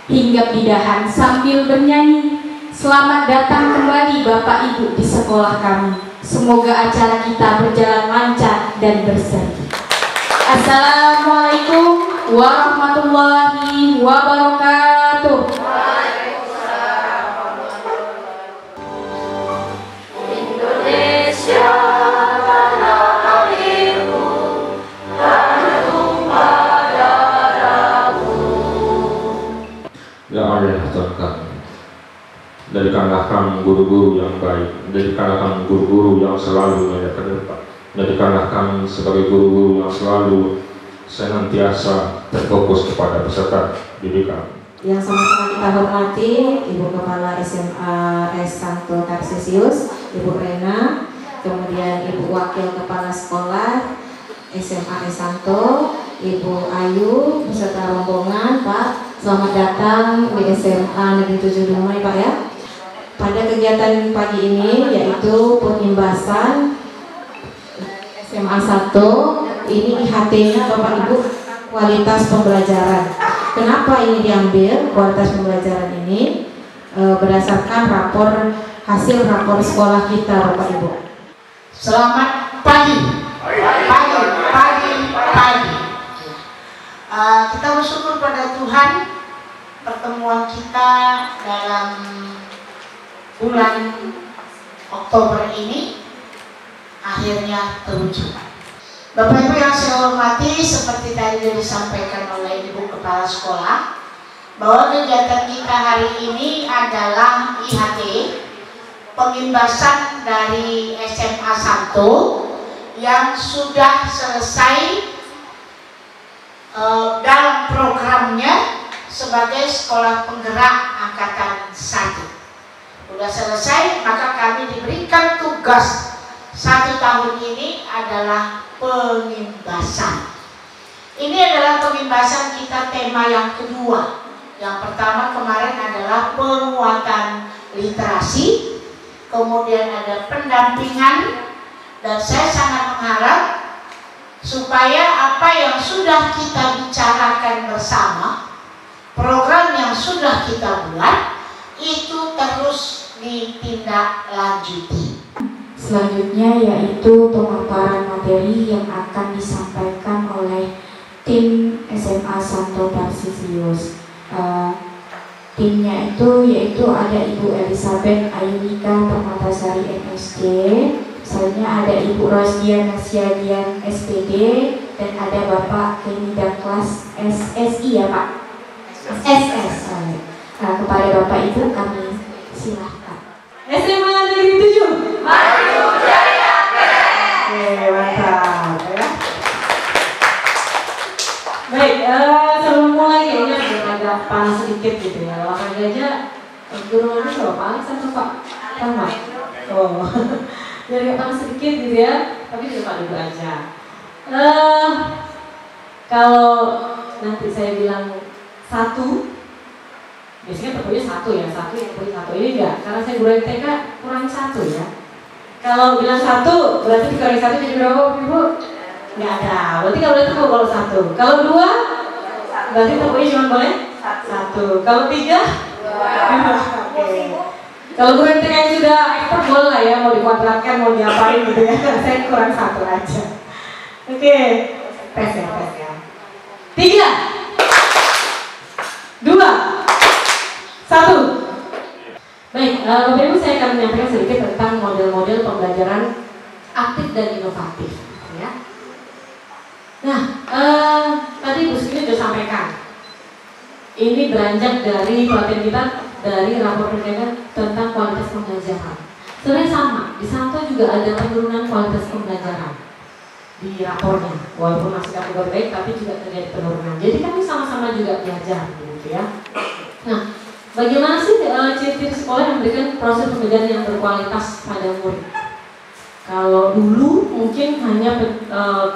hinggap di dahan sambil bernyanyi. Selamat datang kembali Bapak Ibu di sekolah kami. Semoga acara kita berjalan lancar dan berseri. Assalamualaikum warahmatullahi wabarakatuh. Indonesia tanah airku, tanah tumpah darahku. Ya Allah Tuhan kami, jadikanlah kami guru-guru yang baik, jadikanlah kami guru-guru yang selalu melihat ke depan, jadikanlah kami sebagai guru-guru yang selalu senantiasa terfokus kepada peserta didik kami. Yang sama-sama kita hormati Ibu Kepala SMA S. Santo Tarsisius, Ibu Rena, kemudian Ibu Wakil Kepala Sekolah SMA S. Santo, Ibu Ayu, beserta rombongan, Pak. Selamat datang di SMA Negeri 7 Dumai, Pak ya. Pada kegiatan pagi ini yaitu pengimbasan SMA 1, ini IHT-nya Bapak Ibu kualitas pembelajaran. Kenapa ini diambil kualitas pembelajaran ini? Berdasarkan hasil rapor sekolah kita, Bapak Ibu. Selamat pagi. Pagi. Kita bersyukur pada Tuhan, pertemuan kita dalam bulan Oktober ini akhirnya terwujud. Bapak Ibu yang saya hormati, seperti tadi disampaikan oleh Ibu Kepala Sekolah, bahwa kegiatan kita hari ini adalah IHT, pengimbasan dari SMA 1 yang sudah selesai dalam programnya sebagai sekolah penggerak angkatan 1. Sudah selesai, maka kami diberikan tugas 1 tahun ini adalah pengimbasan. Ini adalah pengimbasan kita tema yang kedua. Yang pertama kemarin adalah penguatan literasi, kemudian ada pendampingan, dan saya sangat mengharap supaya apa yang sudah kita bicarakan bersama, program yang sudah kita buat, itu terus ditindaklanjuti. Selanjutnya yaitu pemaparan materi yang akan disampaikan oleh tim SMA Santo Tarsisius. Timnya itu yaitu ada Ibu Elizabeth Ayunika Permatasari MSc, misalnya ada Ibu Rosdia Nasyadian SPD, dan ada Bapak Kenny Daklas SSI ya Pak? SS. Kepada Bapak Ibu kami silahkan. SMA Negeri 7 Maju Jaya keren. Mantap ya. Baik, sebelum mulai kayaknya agak panas sedikit gitu ya. Olahraganya guru mana Pak Alex atau Pak Rahmat? Oh, biar agak panas sedikit gitu ya. Tapi di depan dulu aja. Kalau nanti saya bilang 1, biasanya perlunya 1 ya, 1 ini enggak, karena saya guru TK kurang 1 ya. Kalau bilang 1 berarti dikurangi 1 jadi berapa Ibu? Nggak ada, berarti kalau itu kalau 1. Kalau 2 berarti perlunya cuma boleh 1. Kalau 3 okay. Kalau guru TK yang sudah expert boleh lah ya, mau dikuadratkan, mau diapain gitu ya. Saya kurang 1 aja. Oke, tes ya. 3 2 1. Baik, Bapak Ibu, saya akan menyampaikan sedikit tentang model-model pembelajaran aktif dan inovatif ya. Nah, tadi Bu Siti sudah sampaikan, ini beranjak dari pelatihan kita dari rapor kerja tentang kualitas pembelajaran. Sebenarnya sama, di Santo juga ada penurunan kualitas pembelajaran di rapornya, walaupun masih kategori baik tapi juga terjadi penurunan. Jadi kami sama-sama juga belajar gitu ya. Nah, bagaimana sih ciri-ciri sekolah yang memberikan proses pembelajaran yang berkualitas pada murid? Kalau dulu mungkin hanya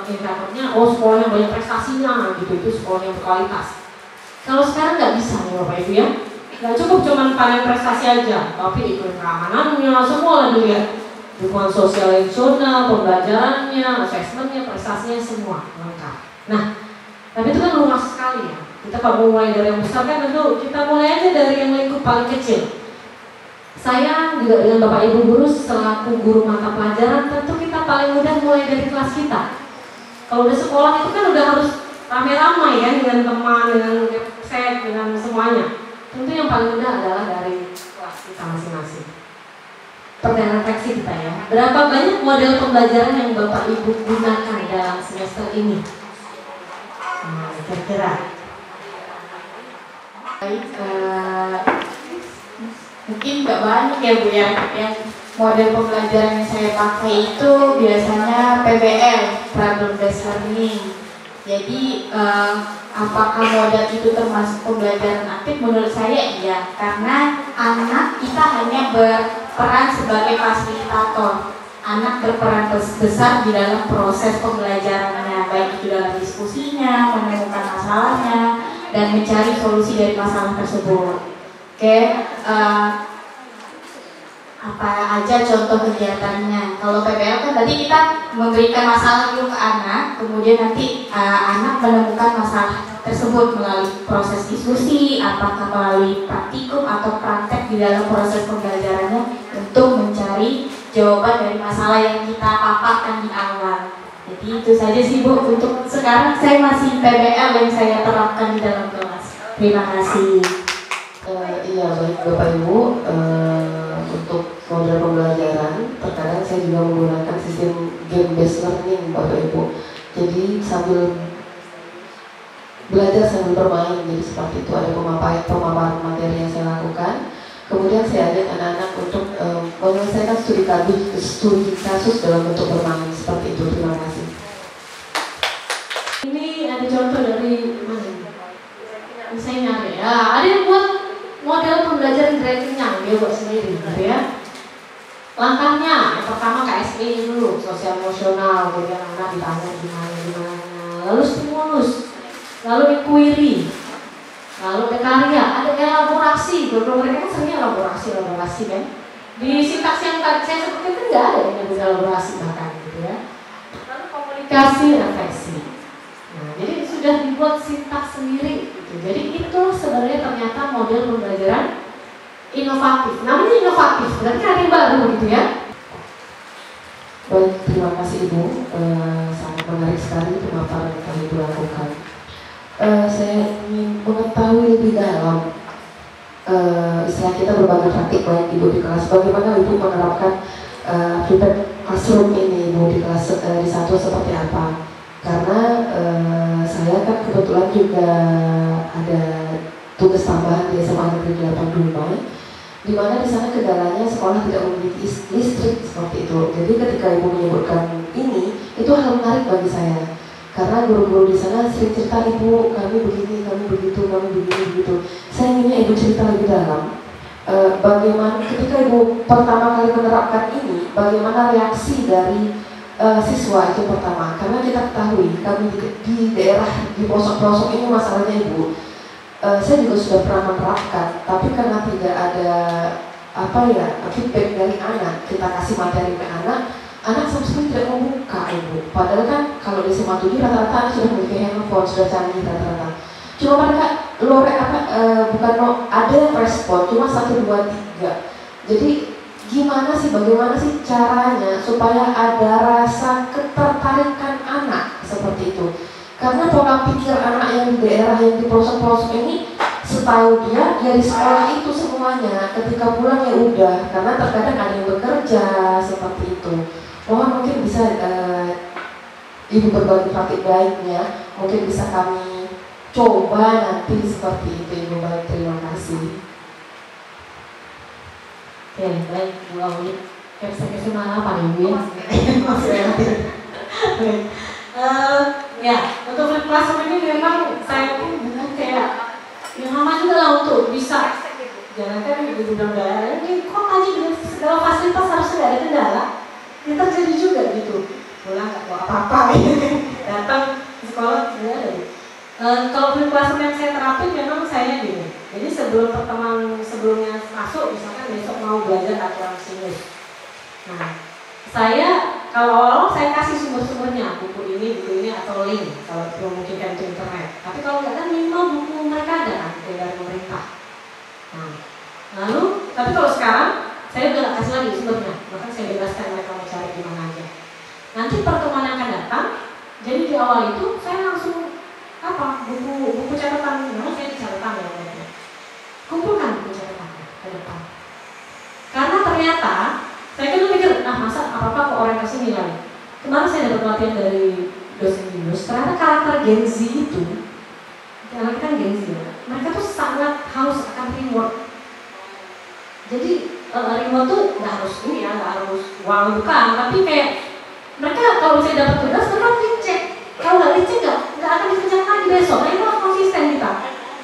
indikatornya, sekolah yang banyak prestasinya gitu, itu sekolah yang berkualitas. Kalau sekarang nggak bisa nih Bapak Ibu ya, nggak cukup cuma panen prestasi aja, tapi ikut keamanannya, semua lah dulu ya. Dukungan sosial emosional, pembelajarannya, asesmennya, prestasinya semua lengkap. Nah, tapi itu kan luas sekali ya. Kita kalau mau mulai dari yang besar kan tentu kita mulai aja dari yang lingkup paling kecil. Saya juga dengan Bapak Ibu guru selaku guru mata pelajaran, tentu kita paling mudah mulai dari kelas kita. Kalau udah sekolah itu kan udah harus ramai-ramai kan, dengan teman, dengan set, dengan semuanya. Tentu yang paling mudah adalah dari kelas kita masing-masing. Pertanyaan refleksi kita ya. Berapa banyak model pembelajaran yang Bapak Ibu gunakan dalam semester ini? Nah, kira-kira. Baik, mungkin nggak banyak ya Bu ya. Yang model pembelajaran yang saya pakai itu biasanya PBL, Problem Based Learning. Jadi apakah model itu termasuk pembelajaran aktif? Menurut saya iya, karena anak kita hanya berperan sebagai fasilitator. Anak berperan besar di dalam proses pembelajarannya, baik itu dalam diskusinya, menemukan masalahnya, dan mencari solusi dari masalah tersebut. Oke, apa aja contoh kegiatannya? Kalau PBL kan tadi kita memberikan masalah dulu ke anak, kemudian nanti anak menemukan masalah tersebut melalui proses diskusi, apakah melalui praktikum atau praktek di dalam proses pembelajarannya untuk mencari jawaban dari masalah yang kita paparkan di awal. Jadi itu saja sih Bu, untuk sekarang saya masih PBL yang saya terapkan di dalam kelas. Terima kasih. Iya baik Bapak Ibu, untuk model pembelajaran terkadang saya juga menggunakan sistem game based learning Bapak Ibu. Jadi sambil belajar sambil bermain, jadi seperti itu ada pemaparan materi yang saya lakukan. Kemudian saya ajak anak-anak untuk menyelesaikan studi kasus dalam bentuk bermain seperti itu. Terima kasih. Ini ada contoh dari mana? Saya nyari ya, ada yang buat model pembelajaran dari kenyang, dia buat sendiri gitu ya. Langkahnya, yang pertama KSI dulu, sosial emosional, jadi anak-anak ditanya gimana, lalu stimulus, lalu inquiry, lalu ada karya, ada elaborasi. Guru mereka kan sering elaborasi kan. Di sintaks yang tadi saya sebutkan itu nggak ada yang nyebut elaborasi bahkan gitu ya. Lalu komunikasi, refleksi. Nah, jadi sudah dibuat sintaks sendiri gitu. Jadi itu sebenarnya ternyata model pembelajaran inovatif. Namanya inovatif, berarti ada yang baru gitu ya. Baik, terima kasih Ibu. Sangat menarik sekali pemaparan yang telah Ibu lakukan. Saya ingin mengetahui lebih dalam istilah kita berbagi praktik baik Ibu di kelas. Bagaimana Ibu menerapkan feedback classroom ini Ibu di kelas di satu seperti apa? Karena saya kan kebetulan juga ada tugas tambahan di SMA Negeri 8 Dumai, di mana di sana kendalanya sekolah tidak memiliki listrik seperti itu. Jadi ketika Ibu menyebutkan ini, itu hal menarik bagi saya. Karena guru-guru di sana sering cerita, Ibu, kami begini, kami begitu, kami begini, begitu. Saya inginnya Ibu cerita lebih dalam. Bagaimana ketika Ibu pertama kali menerapkan ini, bagaimana reaksi dari siswa itu pertama? Karena kita ketahui kami di daerah di pelosok-pelosok ini masalahnya Ibu. Saya juga sudah pernah menerapkan, tapi karena tidak ada feedback dari anak, kita kasih materi ke anak sama sekali tidak membuka Ibu. Padahal kan kalau di SMA 7 rata-rata anak sudah memiliki handphone, sudah canggih rata-rata. Cuma mereka ada yang respon, cuma 1, 2, 3. Jadi bagaimana sih caranya supaya ada rasa ketertarikan anak seperti itu? Karena pola pikir anak yang di daerah yang di pelosok-pelosok ini, setahu dia di sekolah itu semuanya, ketika pulang ya udah, karena terkadang ada yang bekerja seperti itu. Mohon mungkin bisa Ibu berbagi praktik baiknya, mungkin bisa kami coba nanti seperti itu Ibu. Baik, terima kasih. Oke, baik Bu Awi. Saya mana apa Ibu ya? Ya, untuk flip classroom ini memang saya pun dengan kayak yang lama juga lah untuk bisa. Jangan kan Ibu bilang daerah ini kok aja dengan segala fasilitas harus nggak ada kendala. Ini terjadi juga gitu. Pulang nggak bawa apa-apa, datang ke sekolah tidak ada. Kalau flip classroom yang saya terapin memang saya gini. Jadi sebelum pertemuan sebelumnya masuk, misalkan besok mau belajar aturan sinus. Nah, saya kalau awal saya kasih sumber-sumbernya, buku ini atau link kalau memungkinkan di internet. Tapi kalau nggak kan minimal buku mereka ada kan dari pemerintah. Nah, lalu tapi kalau sekarang saya udah nggak kasih lagi sumbernya, bahkan saya bebaskan mereka mau cari di mana aja. Nanti pertemuan yang akan datang, jadi di awal itu saya langsung buku catatan, memang saya di catatan ya, kumpulkan buku catatannya ke depan. Karena ternyata saya kan mikir, masa apa-apa kok orientasi nilai. Kemarin saya dapat pelatihan dari dosen Yunus, ternyata karakter Gen Z itu, karena kan Gen Z ya, mereka tuh sangat haus akan reward. Jadi reward tuh nggak harus ini ya, nggak harus wow bukan, tapi kayak mereka kalau saya dapat tugas, mereka dicek. Kalau nggak dicek nggak akan dikerjakan lagi besok. Nah itu harus konsisten kita.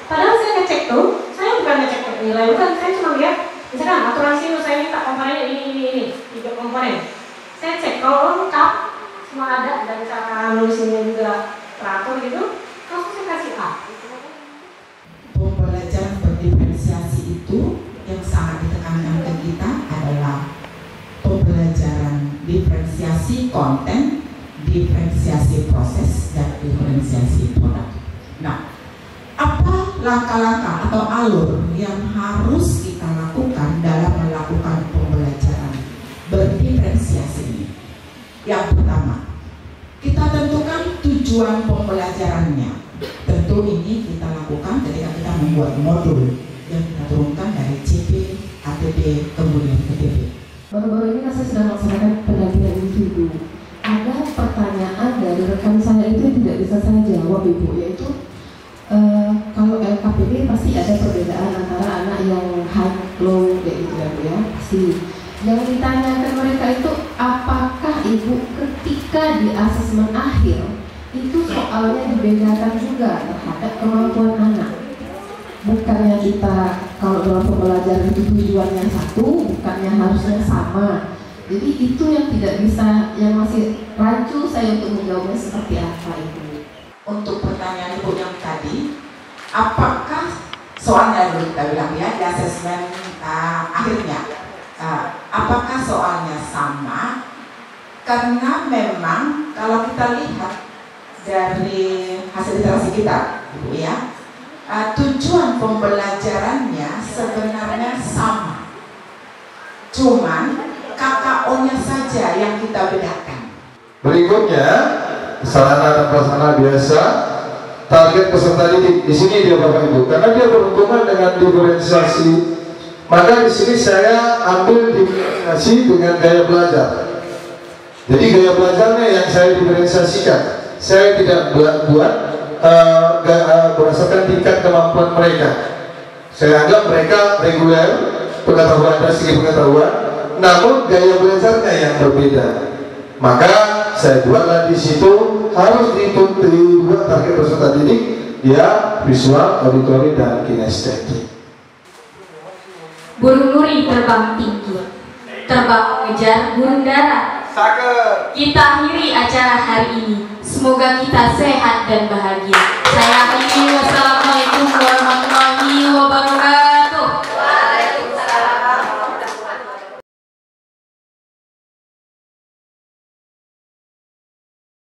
Padahal saya ngecek tuh, saya bukan ngecek nilai, bukan, saya cuma lihat misalkan aturan sinus saya minta komponennya ini 3 komponen. Saya cek kalau lengkap semua ada dan cara nulisnya juga teratur gitu, langsung saya kasih A. Pembelajaran berdiferensiasi itu yang sangat ditekankan ke kita adalah pembelajaran diferensiasi konten, diferensiasi proses, dan diferensiasi produk. Nah, apa langkah-langkah atau alur yang harus kita lakukan dalam melakukan pembelajaran berdiferensiasi ini? Yang pertama, kita tentukan tujuan pembelajarannya. Tentu ini kita lakukan ketika kita membuat modul yang kita turunkan dari CP, ATB, kemudian PTB. Baru-baru ini saya sedang melaksanakan pendampingan individu. Ada pertanyaan dari rekan saya itu tidak bisa saya jawab, Ibu, yaitu kalau LKPD pasti ada perbedaan antara anak yang high, low, kayak gitu ya, Bu ya. Pasti. Yang ditanyakan mereka itu apakah Ibu ketika di asesmen akhir itu soalnya dibedakan juga terhadap kemampuan anak. Bukannya kita kalau dalam pembelajaran itu tujuannya satu, bukannya harusnya sama. Jadi itu yang tidak bisa, yang masih rancu saya untuk menjawabnya seperti apa, Ibu. Untuk pertanyaan Ibu yang tadi, apakah soalnya dulu kita bilang ya di asesmen akhirnya, apakah soalnya sama? Karena memang kalau kita lihat dari hasil literasi kita, Ibu ya, tujuan pembelajarannya sebenarnya sama, cuman KKO-nya saja yang kita bedakan. Berikutnya, sarana dan prasarana biasa. Target peserta didik di sini dia Bapak Ibu, karena dia berhubungan dengan diferensiasi. Maka di sini saya ambil diferensiasi dengan gaya belajar. Jadi gaya belajarnya yang saya diferensiasikan. Saya tidak buat berdasarkan tingkat kemampuan mereka. Saya anggap mereka reguler, pengetahuan dari segi pengetahuan, namun gaya belajarnya yang berbeda. Maka saya buatlah di situ harus dibuat target peserta didik ya visual, auditori, dan kinestetik. Burung nuri terbang tinggi, terbang mengejar burung darat. Kita akhiri acara hari ini. Semoga kita sehat dan bahagia.